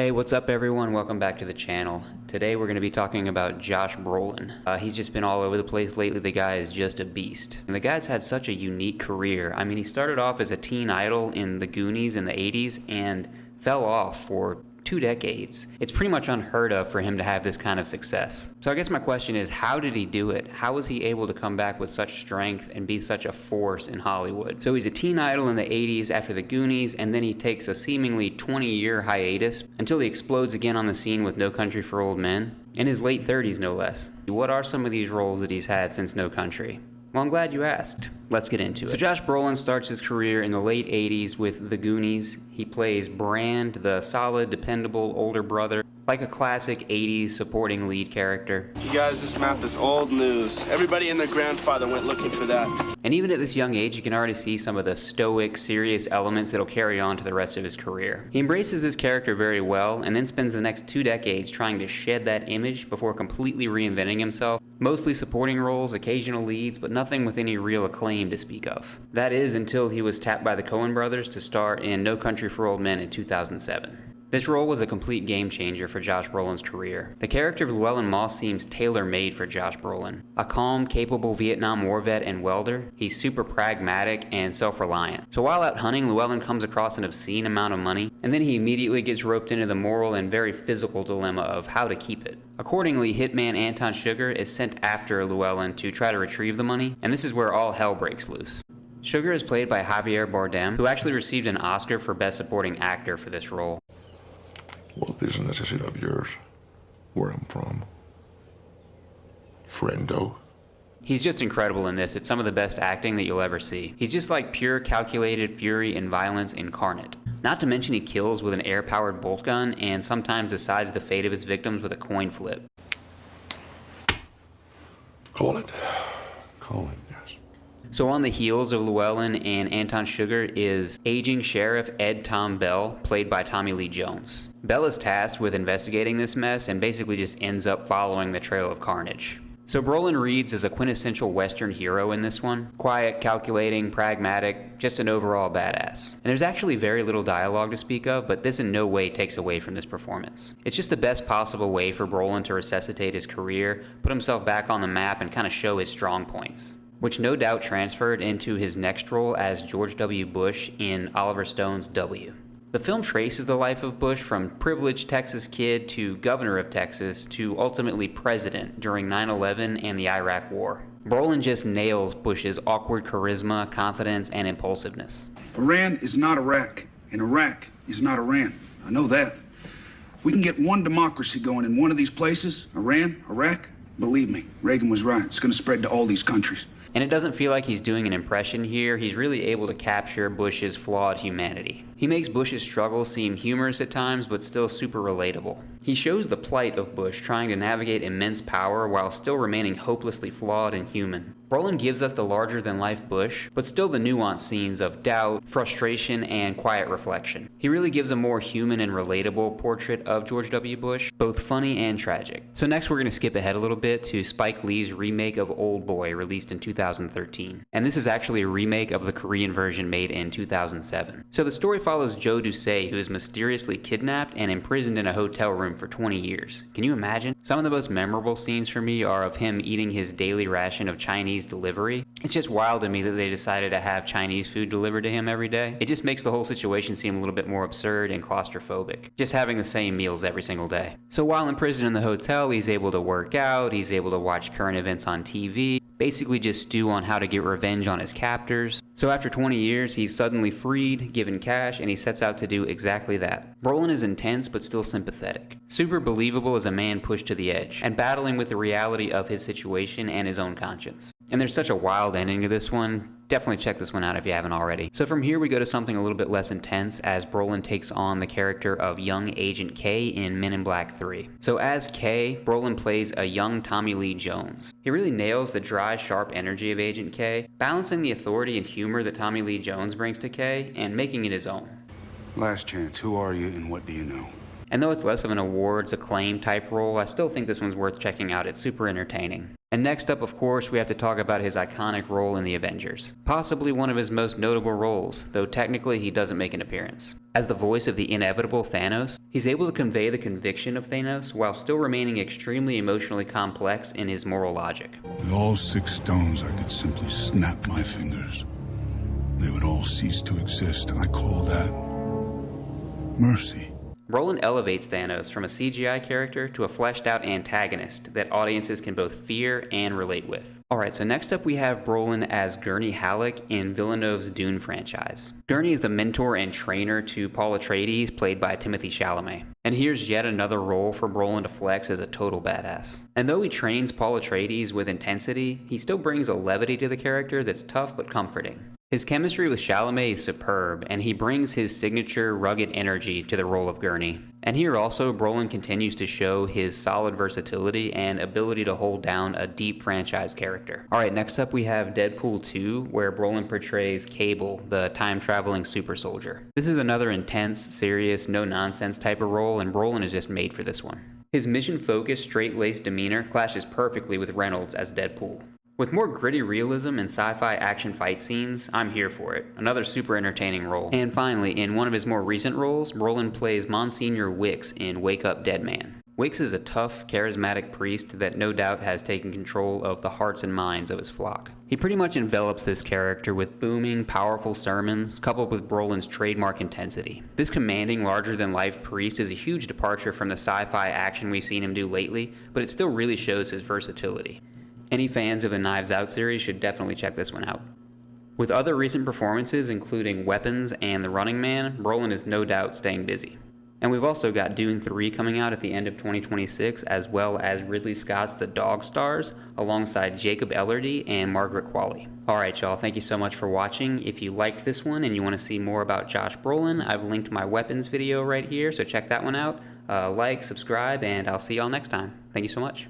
Hey, what's up everyone? Welcome back to the channel. Today we're going to be talking about Josh Brolin. He's just been all over the place lately. The guy is just a beast. And the guy's had such a unique career. I mean, he started off as a teen idol in the Goonies in the 80s and fell off for 2 decades. It's pretty much unheard of for him to have this kind of success. So I guess my question is, how did he do it? How was he able to come back with such strength and be such a force in Hollywood? So he's a teen idol in the 80s after the Goonies, and then he takes a seemingly 20-year hiatus until he explodes again on the scene with No Country for Old Men, in his late 30s no less. What are some of these roles that he's had since No Country? Well, I'm glad you asked. Let's get into it. So Josh Brolin starts his career in the late 80s with The Goonies. He plays Brand, the solid, dependable older brother, like a classic 80s supporting lead character. You guys, this map is old news. Everybody and their grandfather went looking for that. And even at this young age, you can already see some of the stoic, serious elements that'll carry on to the rest of his career. He embraces this character very well, and then spends the next 2 decades trying to shed that image before completely reinventing himself. Mostly supporting roles, occasional leads, but nothing with any real acclaim to speak of. That is, until he was tapped by the Coen brothers to star in No Country for Old Men in 2007. This role was a complete game changer for Josh Brolin's career. The character of Llewellyn Moss seems tailor-made for Josh Brolin. A calm, capable Vietnam War vet and welder, he's super pragmatic and self-reliant. So while out hunting, Llewellyn comes across an obscene amount of money, and then he immediately gets roped into the moral and very physical dilemma of how to keep it. Accordingly, hitman Anton Sugar is sent after Llewellyn to try to retrieve the money, and this is where all hell breaks loose. Sugar is played by Javier Bardem, who actually received an Oscar for Best Supporting Actor for this role. What business is it of yours? Where I'm from? Friendo. He's just incredible in this. It's some of the best acting that you'll ever see. He's just like pure calculated fury and violence incarnate. Not to mention he kills with an air-powered bolt gun and sometimes decides the fate of his victims with a coin flip. Call it. Colin. Yes. So on the heels of Llewellyn and Anton Sugar is aging Sheriff Ed Tom Bell, played by Tommy Lee Jones. Bell is tasked with investigating this mess and basically just ends up following the trail of carnage. So Brolin reads as a quintessential Western hero in this one. Quiet, calculating, pragmatic, just an overall badass. And there's actually very little dialogue to speak of, but this in no way takes away from this performance. It's just the best possible way for Brolin to resuscitate his career, put himself back on the map, and kind of show his strong points, which no doubt transferred into his next role as George W. Bush in Oliver Stone's W. The film traces the life of Bush from privileged Texas kid to governor of Texas to ultimately president during 9/11 and the Iraq War. Brolin just nails Bush's awkward charisma, confidence, and impulsiveness. Iran is not Iraq, and Iraq is not Iran. I know that. We can get one democracy going in one of these places, Iran, Iraq. Believe me, Reagan was right. It's going to spread to all these countries. And it doesn't feel like he's doing an impression here. He's really able to capture Bush's flawed humanity. He makes Bush's struggles seem humorous at times, but still super relatable. He shows the plight of Bush trying to navigate immense power while still remaining hopelessly flawed and human. Brolin gives us the larger-than-life Bush, but still the nuanced scenes of doubt, frustration, and quiet reflection. He really gives a more human and relatable portrait of George W. Bush, both funny and tragic. So next we're going to skip ahead a little bit to Spike Lee's remake of Old Boy, released in 2013. And this is actually a remake of the Korean version made in 2007. So the story follows Joe Dusay, who is mysteriously kidnapped and imprisoned in a hotel room for 20 years. Can you imagine? Some of the most memorable scenes for me are of him eating his daily ration of Chinese delivery. It's just wild to me that they decided to have Chinese food delivered to him every day. It just makes the whole situation seem a little bit more absurd and claustrophobic, just having the same meals every single day. So while in prison in the hotel, he's able to work out, he's able to watch current events on TV, basically just stew on how to get revenge on his captors. So after 20 years, he's suddenly freed, given cash, and he sets out to do exactly that. Brolin is intense but still sympathetic. Super believable as a man pushed to the edge, and battling with the reality of his situation and his own conscience. And there's such a wild ending to this one. Definitely check this one out if you haven't already. So from here we go to something a little bit less intense as Brolin takes on the character of young Agent K in Men in Black 3. So as K, Brolin plays a young Tommy Lee Jones. He really nails the dry, sharp energy of Agent K, balancing the authority and humor that Tommy Lee Jones brings to K and making it his own. Last chance, who are you and what do you know? And though it's less of an awards acclaim type role, I still think this one's worth checking out. It's super entertaining. And next up, of course, we have to talk about his iconic role in the Avengers. Possibly one of his most notable roles, though technically he doesn't make an appearance. As the voice of the inevitable Thanos, he's able to convey the conviction of Thanos while still remaining extremely emotionally complex in his moral logic. With all 6 stones, I could simply snap my fingers. They would all cease to exist. I call that mercy. Brolin elevates Thanos from a CGI character to a fleshed out antagonist that audiences can both fear and relate with. Alright, so next up we have Brolin as Gurney Halleck in Villeneuve's Dune franchise. Gurney is the mentor and trainer to Paul Atreides, played by Timothée Chalamet. And here's yet another role for Brolin to flex as a total badass. And though he trains Paul Atreides with intensity, he still brings a levity to the character that's tough but comforting. His chemistry with Chalamet is superb, and he brings his signature rugged energy to the role of Gurney. And here also, Brolin continues to show his solid versatility and ability to hold down a deep franchise character. Alright, next up we have Deadpool 2, where Brolin portrays Cable, the time-traveling super soldier. This is another intense, serious, no-nonsense type of role, and Brolin is just made for this one. His mission-focused, straight-laced demeanor clashes perfectly with Reynolds as Deadpool. With more gritty realism and sci-fi action fight scenes, I'm here for it. Another super entertaining role. And finally, in one of his more recent roles, Brolin plays Monsignor Wicks in Wake Up Dead Man. Wicks is a tough, charismatic priest that no doubt has taken control of the hearts and minds of his flock. He pretty much envelops this character with booming, powerful sermons, coupled with Brolin's trademark intensity. This commanding, larger-than-life priest is a huge departure from the sci-fi action we've seen him do lately, but it still really shows his versatility. Any fans of the Knives Out series should definitely check this one out. With other recent performances, including Weapons and The Running Man, Brolin is no doubt staying busy. And we've also got Dune 3 coming out at the end of 2026, as well as Ridley Scott's The Dog Stars, alongside Jacob Elordi and Margaret Qualley. Alright y'all, thank you so much for watching. If you liked this one and you want to see more about Josh Brolin, I've linked my Weapons video right here, so check that one out. Like, subscribe, and I'll see y'all next time. Thank you so much.